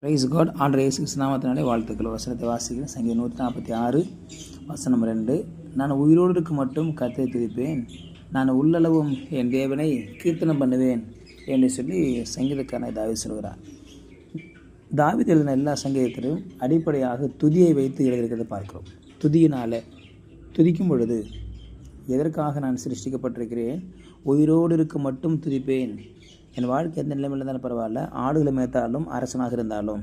Price God. ஆண்டவர் இயேசு கிறிஸ்து நாமத்தினாலே வாழ்த்துக்கள். வசனத்தை வாசிக்கிறேன். சங்கீதம் 146 வசனம் 2. நான் உயிரோடு இருக்க மட்டும் கர்த்தரை துதிப்பேன், நான் உள்ளளவும் என் தேவனை கீர்த்தனம் பண்ணுவேன் என்று சொல்லி சங்கீதக்காரனை தாவீது சொல்கிறார். தாவீது எழுதின எல்லா சங்கீதத்திலும் அடிப்படையாக துதியை வைத்து எழுதியிருக்கிறத பார்க்கிறோம். துதியினால் துதிக்கும் பொழுது எதற்காக நான் சிருஷ்டிக்கப்பட்டிருக்கிறேன், உயிரோடு இருக்க மட்டும் துதிப்பேன். என் வாழ்க்கை எந்த நிலைமையில் இருந்தாலும் பரவாயில்ல, ஆடுகளை மேய்த்தாலும், அரசனாக இருந்தாலும்,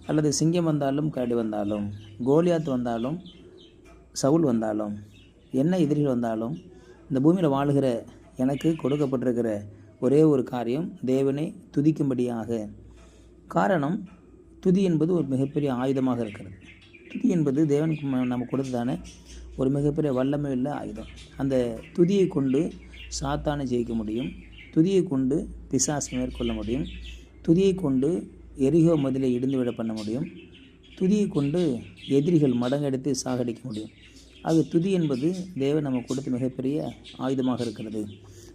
அல்லது சிங்கம் வந்தாலும், கரடி வந்தாலும், கோலியாத் வந்தாலும், சவுல் வந்தாலும், என்ன எதிரிகள் வந்தாலும், இந்த பூமியில் வாழுகிற எனக்கு கொடுக்கப்பட்டிருக்கிற ஒரே ஒரு காரியம் தேவனை துதிக்கும்படியாக. காரணம், துதி என்பது ஒரு மிகப்பெரிய ஆயுதமாக இருக்கிறது. துதி என்பது தேவனுக்கு நம்ம கொடுத்ததான ஒரு மிகப்பெரிய வல்லமை உள்ள ஆயுதம். அந்த துதியை கொண்டு சாத்தானை ஜெயிக்க முடியும், துதியை கொண்டு பிசாசை மேற்கொள்ள முடியும், துதியை கொண்டு எரிகோ மதிலை இடிந்து விட பண்ண முடியும், துதியை கொண்டு எதிரிகள் மடங்கெடுத்து சாகடிக்க முடியும். ஆக துதி என்பது தேவன் நம்ம கொடுத்த மிகப்பெரிய ஆயுதமாக இருக்கிறது.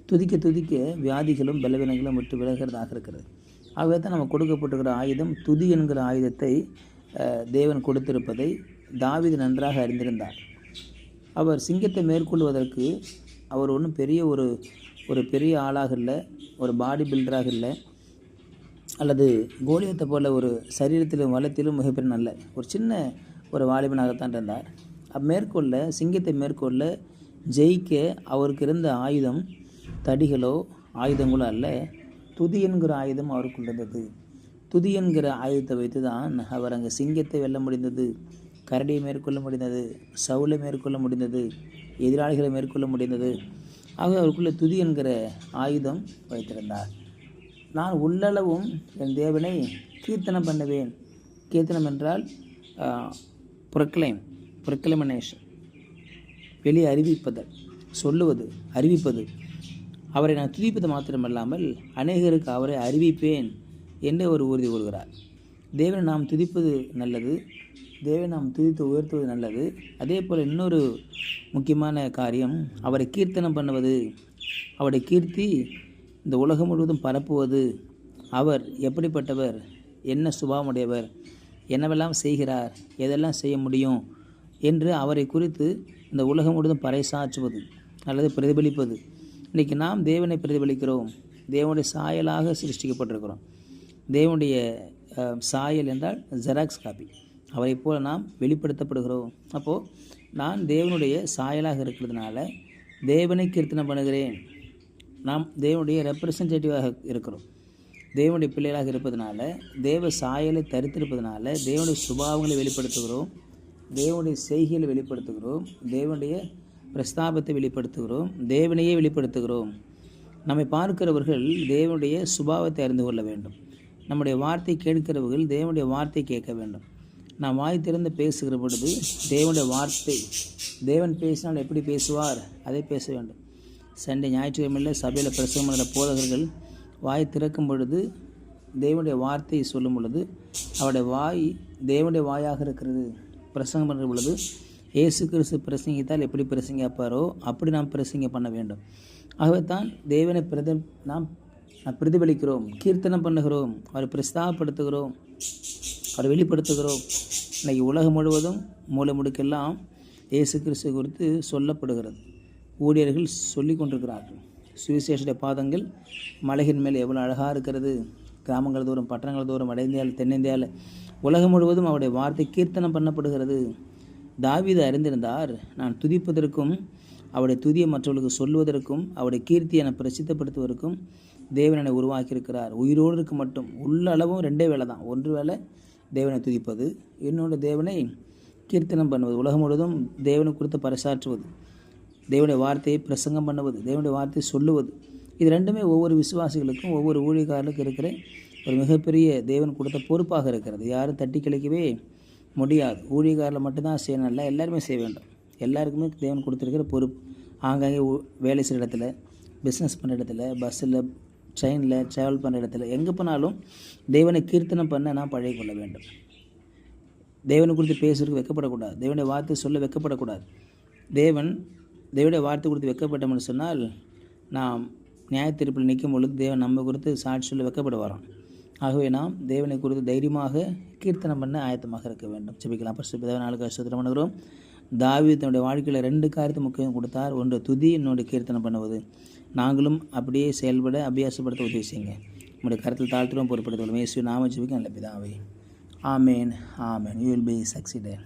துதிக்க துதிக்க வியாதிகளும் பலவீனங்களும் விட்டு விலகிறதாக இருக்கிறது. ஆகவே தான் நம்ம கொடுக்கப்பட்டிருக்கிற ஆயுதம் துதி என்கிற ஆயுதத்தை தேவன் கொடுத்திருப்பதை தாவீது நன்றாக அறிந்திருந்தார். அவர் சிங்கத்தை மேற்கொள்வதற்கு அவர் ஒன்றும் பெரிய ஒரு பெரிய ஆளாக இல்லை, ஒரு பாடி பில்டராக இல்லை, அல்லது கோலியத்தை போல் ஒரு சரீரத்திலும் வளத்திலும் மிகப்பெரிய நல்ல ஒரு சின்ன ஒரு வாலிபனாகத்தான் இருந்தார். மேற்கொள்ள சிங்கத்தை மேற்கொள்ள ஜெயிக்க அவருக்கு இருந்த ஆயுதம் தடிகளோ ஆயுதங்களோ அல்ல, துதி என்கிற ஆயுதம் அவருக்குள் இருந்தது. துதி என்கிற ஆயுதத்தை வைத்து தான் அவர் அங்கே சிங்கத்தை வெல்ல முடிந்தது, கரடியை மேற்கொள்ள முடிந்தது, சவுலை மேற்கொள்ள முடிந்தது, எதிராளிகளை மேற்கொள்ள முடிந்தது. ஆக அவருக்குள்ளே துதி என்கிற ஆயுதம் வைத்திருந்தார். நான் உள்ளளவும் என் தேவனை கீர்த்தனம் பண்ணுவேன். கீர்த்தனம் என்றால் ப்ரொக்ளைமனேஷன், வெளியே அறிவிப்பதல், சொல்லுவது, அறிவிப்பது. அவரை நான் துதிப்பது மாத்திரமல்லாமல் அநேகருக்கு அவரை அறிவிப்பேன் என்று அவர் உறுதி கொள்கிறார். தேவனை நாம் துதிப்பது நல்லது, தேவனை நாம் துதித்து உயர்த்துவது நல்லது. அதே போல் இன்னொரு முக்கியமான காரியம் அவரை கீர்த்தனம் பண்ணுவது, அவருடைய கீர்த்தி இந்த உலகம் முழுவதும் பரப்புவது. அவர் எப்படிப்பட்டவர், என்ன சுபாவமுடையவர், என்னவெல்லாம் செய்கிறார், எதெல்லாம் செய்ய முடியும் என்று அவரை குறித்து இந்த உலகம் முழுவதும் பறைசாற்றுவது அல்லது பிரதிபலிப்பது. இன்றைக்கி நாம் தேவனை பிரதிபலிக்கிறோம். தேவனுடைய சாயலாக சிருஷ்டிக்கப்பட்டிருக்கிறோம். தேவனுடைய சாயல் என்றால் ஜெராக்ஸ் காப்பி. அவரை போல் நாம் வெளிப்படுத்தப்படுகிறோம். அப்போது நான் தேவனுடைய சாயலாக இருக்கிறதுனால தேவனை கீர்த்தனம் பண்ணுகிறேன். நாம் தேவனுடைய ரெப்ரசன்டேட்டிவாக இருக்கிறோம். தேவனுடைய பிள்ளைகளாக இருப்பதனால, தேவ சாயலை தரித்திருப்பதனால தேவனுடைய சுபாவங்களை வெளிப்படுத்துகிறோம், தேவனுடைய செய்கைகளை வெளிப்படுத்துகிறோம், தேவனுடைய பிரஸ்தாபத்தை வெளிப்படுத்துகிறோம், தேவனையே வெளிப்படுத்துகிறோம். நம்மை பார்க்கிறவர்கள் தேவனுடைய சுபாவத்தை அறிந்து கொள்ள வேண்டும். நம்முடைய வார்த்தை கேட்கிறவர்கள் தேவனுடைய வார்த்தை கேட்க வேண்டும். நாம் வாய் திறந்து பேசுகிற பொழுது தேவனுடைய வார்த்தை, தேவன் பேசினால் எப்படி பேசுவார் அதை பேச வேண்டும். சண்டே ஞாயிற்றுக்கிழமையில் சபையில் பிரசங்கம் பண்ணுற போதகர்கள் வாய் திறக்கும் பொழுது தேவனுடைய வார்த்தையை சொல்லும் பொழுது அவருடைய வாய் தேவனுடைய வாயாக இருக்கிறது. பிரசங்கம் பண்ணுற பொழுது இயேசு கிறிஸ்து பிரசங்கித்தால் எப்படி பிரசங்கிப்பாரோ அப்படி நாம் பிரசங்கம் பண்ண வேண்டும். ஆகவே தான் தேவனை நாம் பிரதிபலிக்கிறோம், கீர்த்தனம் பண்ணுகிறோம், அவரை பிரஸ்தாபப்படுத்துகிறோம், அவரை வெளிப்படுத்துகிறோம். இன்றைக்கி உலகம் முழுவதும் மூலை முடுக்கெல்லாம் இயேசு கிறிஸ்து குறித்து சொல்லப்படுகிறது. ஊழியர்கள் சொல்லி கொண்டிருக்கிறார்கள். சுவிசேஷ பாதங்கள் மலையின் மேல் எவ்வளோ அழகாக இருக்கிறது. கிராமங்கள் தூரம், பட்டணங்கள் தூரம், வட இந்தியாவில், தென்னிந்தியாவில், உலகம் முழுவதும் அவருடைய வார்த்தை கீர்த்தனம் பண்ணப்படுகிறது. தாவீது அறிந்திருந்தார், நான் துதிப்பதற்கும் அவருடைய துதியை மற்றவர்களுக்கு சொல்வதற்கும் அவருடைய கீர்த்தியை என பிரசித்தப்படுத்துவதற்கும் தேவனை உருவாக்கியிருக்கிறார். உயிரோடு இருக்க மட்டும் உள்ள அளவும் ரெண்டே வேலை தான். ஒன்று வேலை தேவனை துதிப்பது, இன்னொன்று தேவனை கீர்த்தனம் பண்ணுவது, உலகம் முழுவதும் தேவனை குறித்து பறைசாற்றுவது, தேவனுடைய வார்த்தையை பிரசங்கம் பண்ணுவது, தேவனுடைய வார்த்தையை சொல்லுவது. இது ரெண்டுமே ஒவ்வொரு விசுவாசிகளுக்கும் ஒவ்வொரு ஊழியக்காரர்களுக்கும் இருக்கிற ஒரு மிகப்பெரிய தேவன் கொடுத்த பொறுப்பாக இருக்கிறது. யாரும் தட்டி கிழிக்கவே முடியாது. ஊழியக்காரில் மட்டும்தான் செய்யணும் இல்லை, எல்லாருமே செய்ய வேண்டும். எல்லாருக்குமே தேவன் கொடுத்துருக்கிற பொறுப்பு. ஆங்காங்கே வேலை செய்கிற இடத்துல, பிஸ்னஸ் பண்ணுற இடத்துல, பஸ்ஸில், ட்ரெயினில் ட்ராவல் பண்ணுற இடத்துல, எங்கே போனாலும் தேவனை கீர்த்தனம் பண்ண நாம் பழகிக்கொள்ள வேண்டும். தேவனை குறித்து பேசுறதுக்கு வெக்கப்படக்கூடாது. தேவனுடைய வார்த்தை சொல்ல வெக்கப்படக்கூடாது. தேவனுடைய வார்த்தை குறித்து வெக்கப்பட்டோம்னு சொன்னால் நாம் நியாய தீர்ப்பில் நிற்கும் பொழுது தேவன் நம்ம குறித்து சாட்சி சொல்ல வெக்கப்பட வரோம். ஆகவே நாம் தேவனை குறித்து தைரியமாக கீர்த்தனம் பண்ண ஆயத்தமாக இருக்க வேண்டும். ஜெபிக்கலாம். பரிசுத்த பிதாவே, நாளுக்காக ஸ்தோத்திரம் பண்ணுகிறோம். தாவீது தன்னுடைய வாழ்க்கையில் 2 காரியத்தை முக்கியம் கொடுத்தார். ஒன்று துதி, இன்னொன்று கீர்த்தனம் பண்ணுவது. நாங்களும் அப்படியே செயல்பட அபியாசப்படுத்த உதவி செய்யுங்க. உங்களுடைய கருத்தில் தாழ்த்துறோம், பொறுப்படுத்துவோம். இயேசுவின் நாமத்தில் ஜெபிக்கிறேன் நல்ல பிதாவே. Amen, amen. You will be succeeded.